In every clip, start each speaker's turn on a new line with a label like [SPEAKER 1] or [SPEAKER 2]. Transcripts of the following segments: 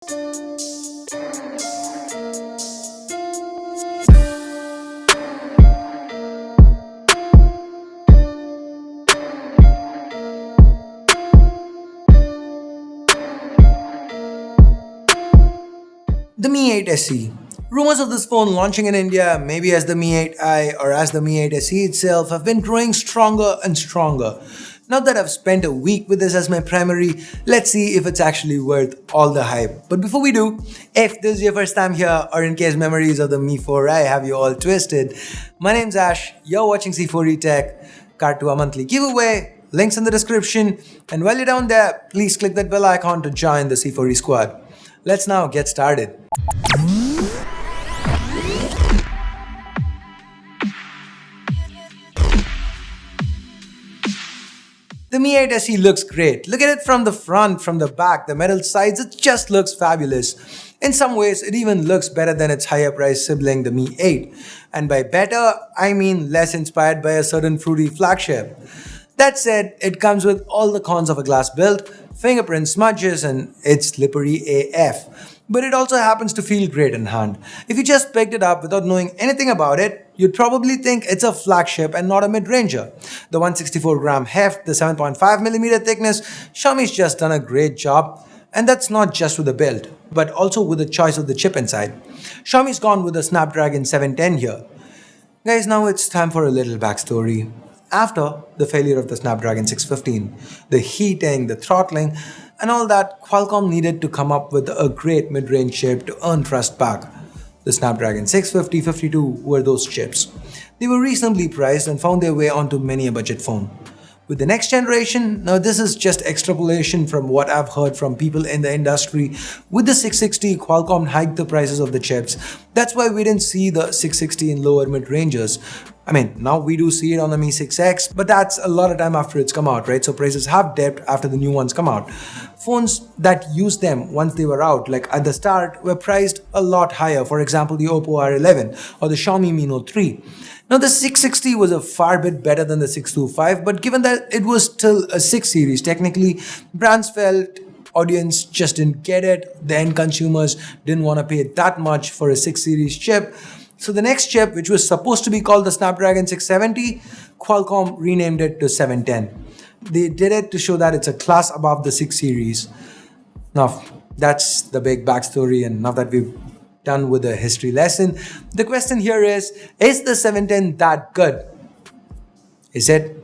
[SPEAKER 1] The Mi 8 SE. Rumors of this phone launching in India, maybe as the Mi 8i or as the Mi 8 SE itself, have been growing stronger and stronger. Now that I've spent a week with this as my primary, let's see if it's actually worth all the hype. But before we do, if this is your first time here, or in case memories of the Mi 4i have you all twisted, my name's Ash, you're watching C4E Tech, card to our monthly giveaway, links in the description, and while you're down there, please click that bell icon to join the C4E squad. Let's now get started. The Mi 8 SE looks great. Look at it from the front, from the back, the metal sides, it just looks fabulous. In some ways, it even looks better than its higher priced sibling, the Mi 8. And by better, I mean less inspired by a certain fruity flagship. That said, it comes with all the cons of a glass build, fingerprint smudges, and it's slippery AF. But it also happens to feel great in hand. If you just picked it up without knowing anything about it, you'd probably think it's a flagship and not a mid-ranger. The 164-gram heft, the 7.5mm thickness, Xiaomi's just done a great job. And that's not just with the build, but also with the choice of the chip inside. Xiaomi's gone with the Snapdragon 710 here. Guys, now it's time for a little backstory. After the failure of the Snapdragon 615, the heating, the throttling, and all that, Qualcomm needed to come up with a great mid-range chip to earn trust back. The Snapdragon 650, 52 were those chips. They were reasonably priced and found their way onto many a budget phone. With the next generation, now this is just extrapolation from what I've heard from people in the industry, with the 660, Qualcomm hiked the prices of the chips. That's why we didn't see the 660 in lower mid-rangers. I mean, now we do see it on the Mi 6X, but that's a lot of time after it's come out, right? So prices have dipped after the new ones come out. Phones that used them once they were out, like at the start, were priced a lot higher. For example, the Oppo R11 or the Xiaomi Mi Note 3. Now the 660 was a far bit better than the 625, but given that it was still a 6 series, technically, brands felt audience just didn't get it. The end consumers didn't want to pay that much for a 6 series chip. So the next chip, which was supposed to be called the Snapdragon 670, Qualcomm renamed it to 710. They did it to show that it's a class above the 6 series. Now, that's the big backstory, and now that we've done with the history lesson, the question here is the 710 that good? Is it?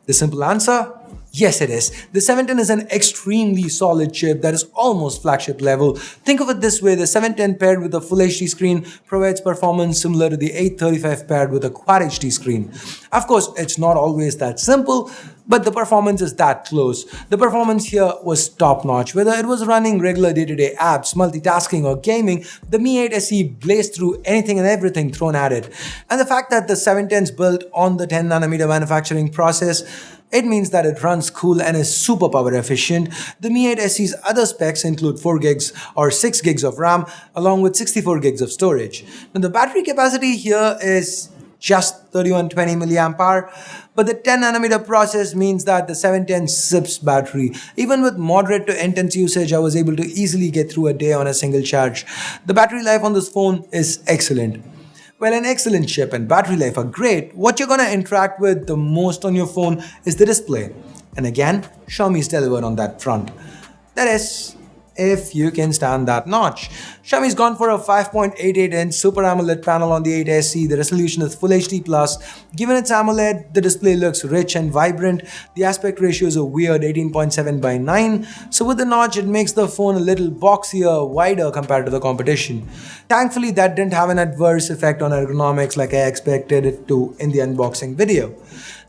[SPEAKER 1] The simple answer? Yes, it is. The 710 is an extremely solid chip that is almost flagship level. Think of it this way, the 710 paired with a Full HD screen provides performance similar to the 835 paired with a Quad HD screen. Of course, it's not always that simple, but the performance is that close. The performance here was top-notch. Whether it was running regular day-to-day apps, multitasking, or gaming, the Mi 8 SE blazed through anything and everything thrown at it. And the fact that the 710 is built on the 10nm manufacturing process, it means that it runs cool and is super power efficient. The Mi 8 SE's other specs include 4 gigs or 6 gigs of RAM along with 64 gigs of storage. Now the battery capacity here is just 3120 mAh, but the 10nm process means that the 710 sips battery. Even with moderate to intense usage, I was able to easily get through a day on a single charge. The battery life on this phone is excellent. Well, an excellent chip and battery life are great. What you're gonna interact with the most on your phone is the display. And again, Xiaomi's delivered on that front. That is, if you can stand that notch. Xiaomi's gone for a 5.88-inch Super AMOLED panel on the 8 SE. The resolution is Full HD+. Given its AMOLED, the display looks rich and vibrant. The aspect ratio is a weird 18.7 by 9. So with the notch, it makes the phone a little boxier, wider compared to the competition. Thankfully, that didn't have an adverse effect on ergonomics like I expected it to in the unboxing video.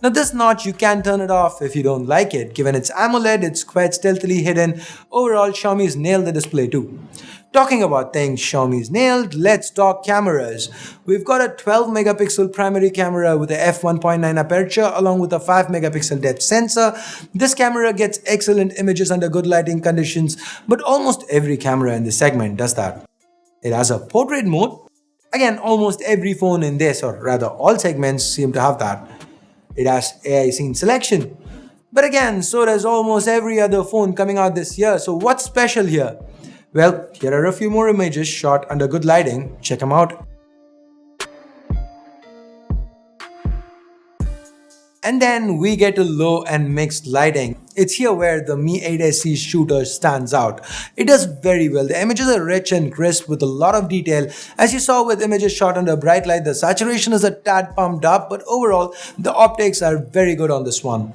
[SPEAKER 1] Now this notch, you can turn it off if you don't like it. Given its AMOLED, it's quite stealthily hidden. Overall, Xiaomi's nailed the display too. Talking about things Xiaomi's nailed, let's talk cameras. We've got a 12 megapixel primary camera with a f1.9 aperture along with a 5 megapixel depth sensor. This camera gets excellent images under good lighting conditions, but almost every camera in this segment does that. It has a portrait mode. Again, almost every phone in this, or rather all segments, seem to have that. It has AI scene selection. But again, so does almost every other phone coming out this year. So what's special here? Well, here are a few more images shot under good lighting. Check them out. And then we get to low and mixed lighting. It's here where the Mi 8 SE shooter stands out. It does very well. The images are rich and crisp with a lot of detail. As you saw with images shot under bright light, the saturation is a tad pumped up, but overall, the optics are very good on this one.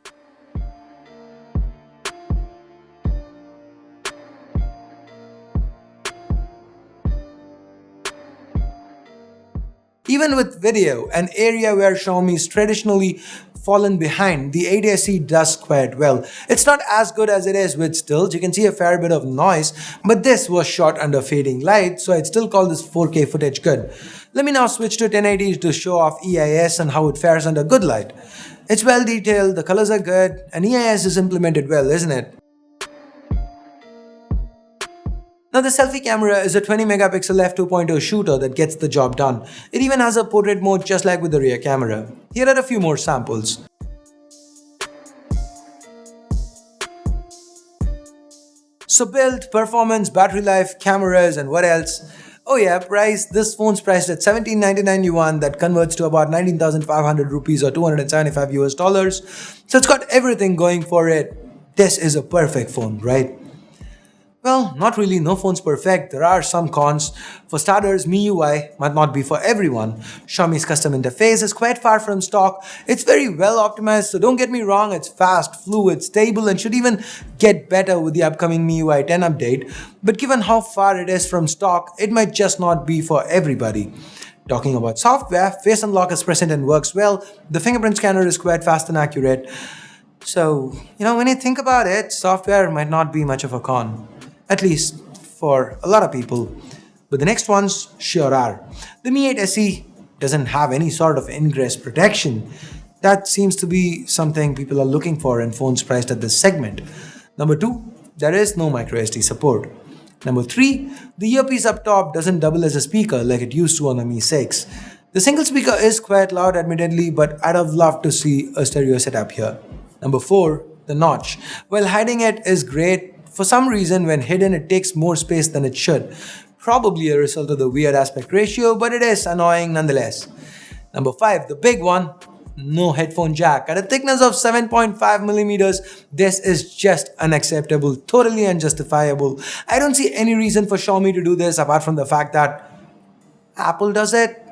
[SPEAKER 1] Even with video, an area where Xiaomi's traditionally fallen behind, the 8SE does quite well. It's not as good as it is with stills, you can see a fair bit of noise, but this was shot under fading light, so I'd still call this 4K footage good. Let me now switch to 1080 to show off EIS and how it fares under good light. It's well detailed, the colors are good, and EIS is implemented well, isn't it? Now the selfie camera is a 20 megapixel f2.0 shooter that gets the job done. It even has a portrait mode just like with the rear camera. Here are a few more samples. So build, performance, battery life, cameras, and what else? Oh yeah, price. This phone's priced at 1799 yuan, that converts to about 19,500 rupees or 275 US dollars. So it's got everything going for it. This is a perfect phone, right? Well, not really, no phone's perfect. There are some cons. For starters, MIUI might not be for everyone. Xiaomi's custom interface is quite far from stock. It's very well optimized, so don't get me wrong, it's fast, fluid, stable, and should even get better with the upcoming MIUI 10 update. But given how far it is from stock, it might just not be for everybody. Talking about software, Face Unlock is present and works well. The fingerprint scanner is quite fast and accurate. So, when you think about it, software might not be much of a con. At least for a lot of people. But the next ones sure are. The Mi 8 SE doesn't have any sort of ingress protection. That seems to be something people are looking for in phones priced at this segment. Number 2, there is no microSD support. Number 3, the earpiece up top doesn't double as a speaker like it used to on the Mi 6. The single speaker is quite loud admittedly, but I'd have loved to see a stereo setup here. Number 4, the notch. While hiding it is great, for some reason, when hidden, it takes more space than it should. Probably a result of the weird aspect ratio, but it is annoying nonetheless. Number 5, the big one, no headphone jack. At a thickness of 7.5 millimeters, this is just unacceptable, totally unjustifiable. I don't see any reason for Xiaomi to do this apart from the fact that Apple does it.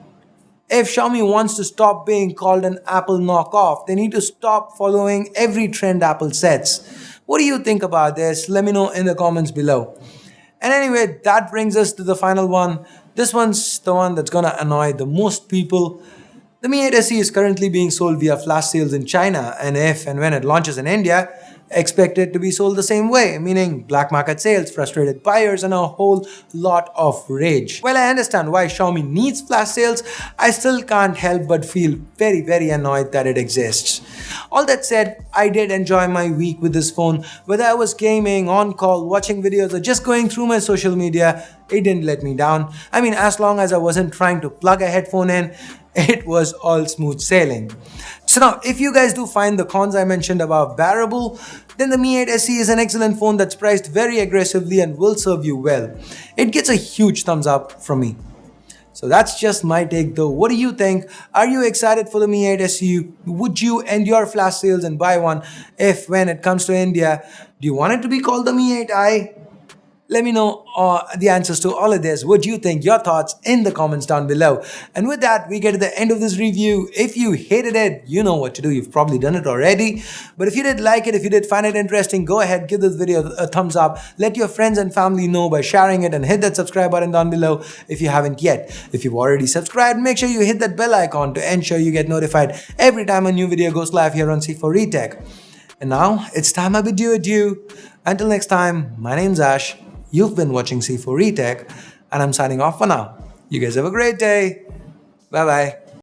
[SPEAKER 1] If Xiaomi wants to stop being called an Apple knockoff, they need to stop following every trend Apple sets. What do you think about this? Let me know in the comments below. And anyway, that brings us to the final one. This one's the one that's gonna annoy the most people. The Mi 8 SE is currently being sold via flash sales in China, and if and when it launches in India, expect it to be sold the same way, meaning black market sales, frustrated buyers, and a whole lot of rage. While I understand why Xiaomi needs flash sales, I still can't help but feel very, very annoyed that it exists. All that said, I did enjoy my week with this phone. Whether I was gaming, on call, watching videos, or just going through my social media, it didn't let me down. I mean, as long as I wasn't trying to plug a headphone in, it was all smooth sailing. So now, if you guys do find the cons I mentioned above bearable, then the Mi 8 SE is an excellent phone that's priced very aggressively and will serve you well. It gets a huge thumbs up from me. So that's just my take though. What do you think? Are you excited for the Mi 8 SE? Would you end your flash sales and buy one if when it comes to India? Do you want it to be called the Mi 8i? Let me know the answers to all of this. What do you think? Your thoughts in the comments down below. And with that, we get to the end of this review. If you hated it, you know what to do. You've probably done it already. But if you did like it, if you did find it interesting, go ahead, give this video a thumbs up. Let your friends and family know by sharing it and hit that subscribe button down below if you haven't yet. If you've already subscribed, make sure you hit that bell icon to ensure you get notified every time a new video goes live here on C4eTech. And now, it's time I bid you adieu. Until next time, my name's Ash. You've been watching C4eTech, and I'm signing off for now. You guys have a great day. Bye-bye.